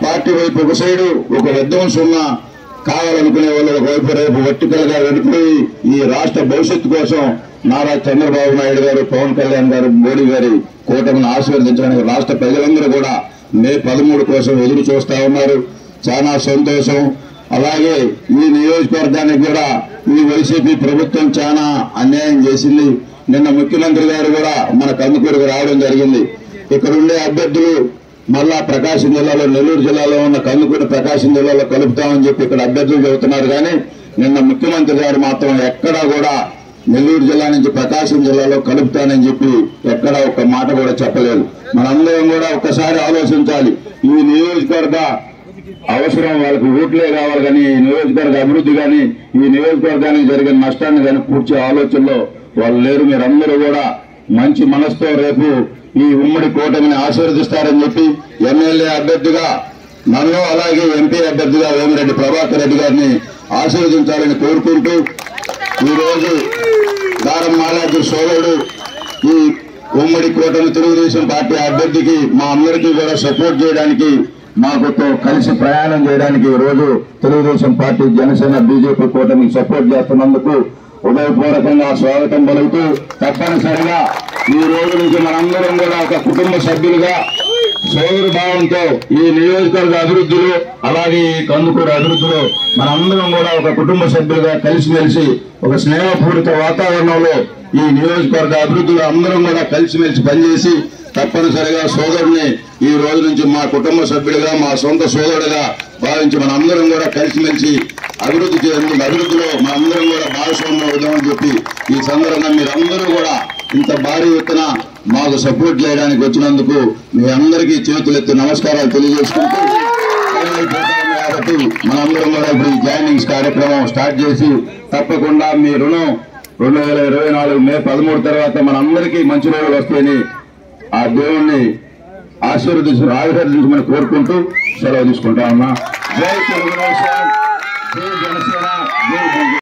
Party వైపు ఒక side ఒక విధ్వంసం ఉన్న కావాలనుకునే వాళ్ళు ఒకవైపు రేపు వర్టికల్ గా వెళ్ళిపోయి ఈ రాష్ట్ర భవిష్యత్తు కోసం నారా చంద్రబాబు నాయుడు గారు, పవన్ కళ్యాణ్ గారు, మోడీ గారి కూటమిని ఆశీర్వదించడానికి రాష్ట్ర ప్రజలందరూ కూడా మే 13 కోసం ఎదురు చూస్తా ఉన్నారు. చాలా సంతోషం. అలాగే ఈ నియోజకవర్గానికి కూడా ఈ వైసీపీ ప్రభుత్వం చాలా అన్యాయం చేసింది. నిన్న ముఖ్యమంత్రి గారు కూడా మన కందుకూరుకు రావడం జరిగింది. ఇక్కడ ఉండే అభ్యర్థులు మళ్ళా ప్రకాశం జిల్లాలో, నెల్లూరు జిల్లాలో ఉన్న కందుకూరు ప్రకాశం జిల్లాలో కలుపుతామని చెప్పి ఇక్కడ అభ్యర్థులు చెబుతున్నారు. కానీ నిన్న ముఖ్యమంత్రి గారు మాత్రం ఎక్కడా కూడా నెల్లూరు జిల్లా నుంచి ప్రకాశం జిల్లాలో కలుపుతానని చెప్పి ఎక్కడా ఒక్క మాట కూడా చెప్పలేదు. మనందరం కూడా ఒక్కసారి ఆలోచించాలి. ఈ నియోజకవర్గ అవసరం వాళ్ళకి ఓట్లే కావాలి, కానీ ఈ నియోజకవర్గ అభివృద్ధి కానీ ఈ నియోజకవర్గానికి జరిగిన నష్టాన్ని కానీ పూర్తి ఆలోచనలో వాళ్ళు లేరు. మీరందరూ కూడా మంచి మనసుతో రేపు ఈ ఉమ్మడి కూటమిని ఆశీర్వదిస్తారని చెప్పి ఎమ్మెల్యే అభ్యర్థిగా నన్ను, అలాగే ఎంపీ అభ్యర్థిగా వేమిరెడ్డి ప్రభాకర్ రెడ్డి గారిని ఆశీర్వదించాలని కోరుకుంటూ ఈ రోజు దారం మాలాజీ సోదరుడు ఈ ఉమ్మడి కూటమి తెలుగుదేశం పార్టీ అభ్యర్థికి మా అందరికీ కూడా సపోర్ట్ చేయడానికి, మాకు కలిసి ప్రయాణం చేయడానికి ఈ రోజు తెలుగుదేశం పార్టీ, జనసేన, బీజేపీ కూటమికి సపోర్ట్ చేస్తున్నందుకు హృదయపూర్వకంగా స్వాగతం పలుకుతూ తప్పనిసరిగా ఈ రోజు నుంచి మనందరం కూడా ఒక కుటుంబ సభ్యులుగా సోదర భావంతో ఈ నియోజకవర్గ అభివృద్ధిలో, అలాగే ఈ కందుకూరు అభివృద్ధిలో మనందరం కూడా ఒక కుటుంబ సభ్యులుగా కలిసిమెలిసి ఒక స్నేహపూరిత వాతావరణంలో ఈ నియోజకవర్గ అభివృద్ధిలో అందరం కూడా కలిసిమెలిసి పనిచేసి తప్పనిసరిగా సోదరుని ఈ రోజు నుంచి మా కుటుంబ సభ్యుడిగా, మా సొంత సోదరుడిగా భావించి మనందరం కూడా కలిసిమెలిసి అభివృద్ధిలో మనందరం కూడా భాగస్వామ్యం అవుదామని చెప్పి ఈ సందర్భంగా మీరందరూ కూడా ఇంత భారీ ఎత్తున మాకు సపోర్ట్ చేయడానికి వచ్చినందుకు మీ అందరికీ చేతులెత్తి నమస్కారాలు తెలియజేసుకుంటూ, కాబట్టి మనందరం కూడా ఇప్పుడు ఈ జాయినింగ్స్ కార్యక్రమం స్టార్ట్ చేసి తప్పకుండా మీ రుణం 2024 మే 13 తర్వాత మనందరికీ మంచి రోజులు వస్తాయని ఆ దేవుణ్ణి ఆశీర్వదించమని కోరుకుంటూ సెలవు తీసుకుంటా ఉన్నా. జై తెలుగుదేశం, జై జనసేన, జై